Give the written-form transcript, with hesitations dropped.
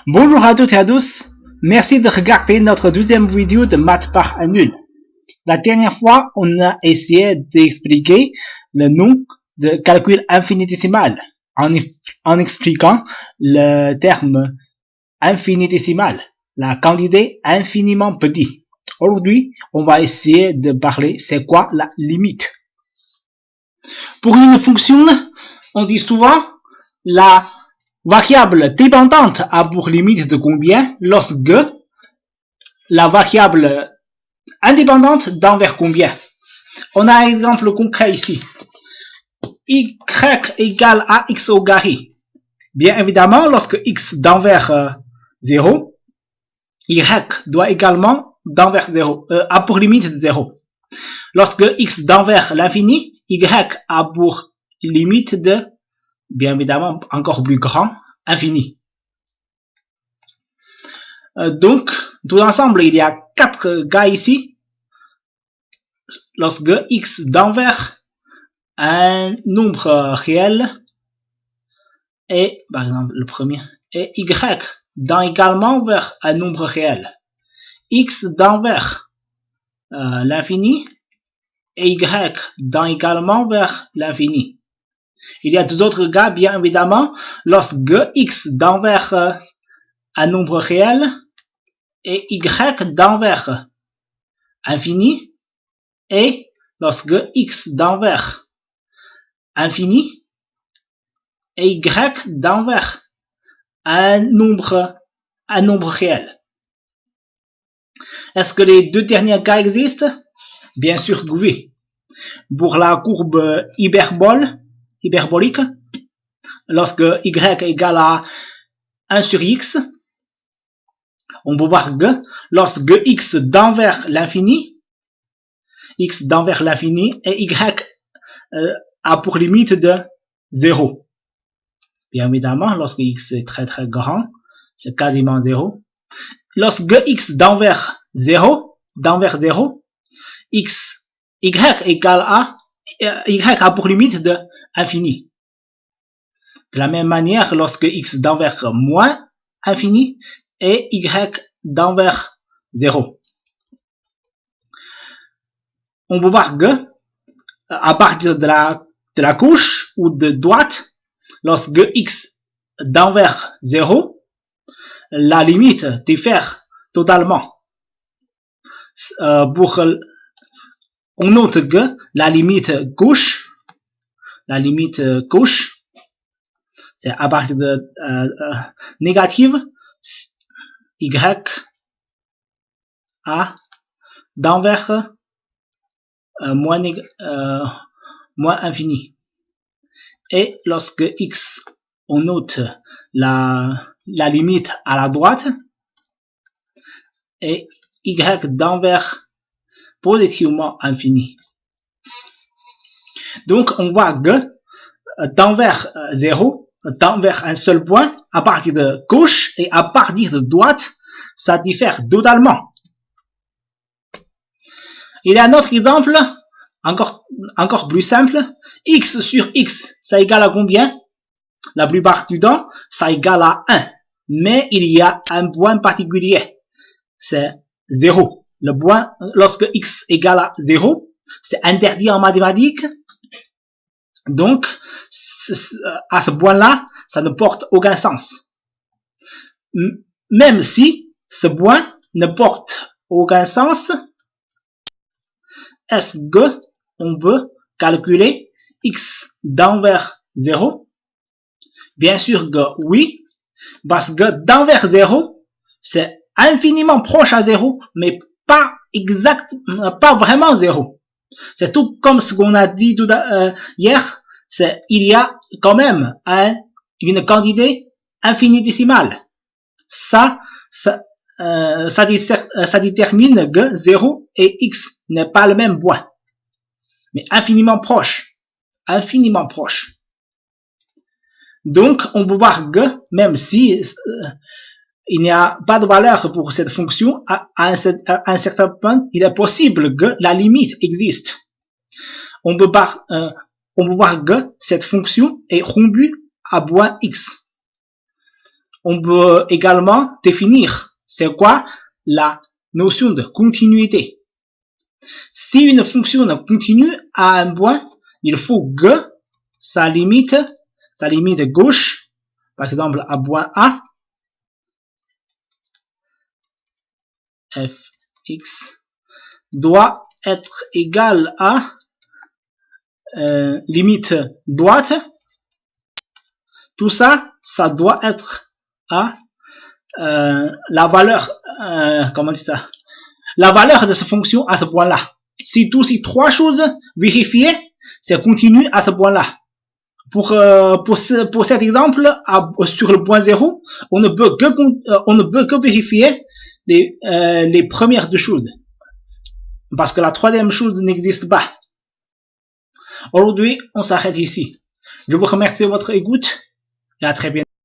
Bonjour à toutes et à tous, merci de regarder notre deuxième vidéo de maths par un nul. La dernière fois, on a essayé d'expliquer le nom de calcul infinitésimal en expliquant le terme infinitésimal, la quantité infiniment petit. Aujourd'hui, on va essayer de parler c'est quoi la limite. Pour une fonction, on dit souvent la variable dépendante a pour limite de combien lorsque la variable indépendante tend vers combien. On a un exemple concret ici. Y égale à x au carré. Bien évidemment, lorsque x tend vers 0, y doit également tend vers 0, a pour limite de 0. Lorsque x tend vers l'infini, y a pour limite de, bien évidemment, encore plus grand, infini. Donc, tout ensemble, il y a 4 cas ici. Lorsque x tend vers un nombre réel, et, par exemple, le premier, et y tend également vers un nombre réel. X tend vers l'infini, et y tend également vers l'infini. Il y a deux autres cas, bien évidemment, lorsque x tend vers un nombre réel, et y tend vers infini, et lorsque x tend vers infini, et y tend vers un nombre réel. Est-ce que les deux derniers cas existent? Bien sûr que oui. Pour la courbe hyperbolique, lorsque y égale à 1 sur x, on peut voir que lorsque x tend vers l'infini, et y a pour limite de 0. Bien évidemment, lorsque x est très très grand, c'est quasiment 0. Lorsque x tend vers 0, y a pour limite de infini. De la même manière, lorsque x tend vers moins infini, et y tend vers 0. On peut voir que, à partir de la gauche ou de droite, lorsque x tend vers 0, la limite diffère totalement. On note que la limite gauche, c'est à partir de négative, y a tend vers moins infini. Et lorsque x, on note la limite à la droite, et y tend vers positivement infini. Donc, on voit que tend vers 0, tend vers un seul point, à partir de gauche et à partir de droite, ça diffère totalement. Il y a un autre exemple, encore plus simple. X sur x, ça égale à combien? La plupart du temps, ça égale à 1. Mais il y a un point particulier. C'est 0. Le point, lorsque x égale à 0, c'est interdit en mathématiques. Donc, à ce point-là, ça ne porte aucun sens. Même si ce point ne porte aucun sens, est-ce que on peut calculer x tend vers 0? Bien sûr que oui, parce que tend vers 0, c'est infiniment proche à 0, mais pas vraiment 0. C'est tout comme ce qu'on a dit hier, il y a quand même une quantité infinitésimale. Ça détermine que 0 et x n'est pas le même point, mais infiniment proche. Donc, on peut voir que même si il n'y a pas de valeur pour cette fonction, à un certain point, il est possible que la limite existe. On peut voir que cette fonction est rompue à point x. on peut également définir c'est quoi la notion de continuité. Si une fonction continue à un point, il faut que sa limite gauche, par exemple à point A, fx, doit être égal à limite droite. Tout ça, ça doit être à la valeur, comment dire ça, la valeur de cette fonction à ce point-là. Si tous ces trois choses vérifiées, c'est continu à ce point-là. Pour cet exemple, sur le point 0, on ne peut que vérifier les premières deux choses. Parce que la troisième chose n'existe pas. Aujourd'hui, on s'arrête ici. Je vous remercie de votre écoute et à très bientôt.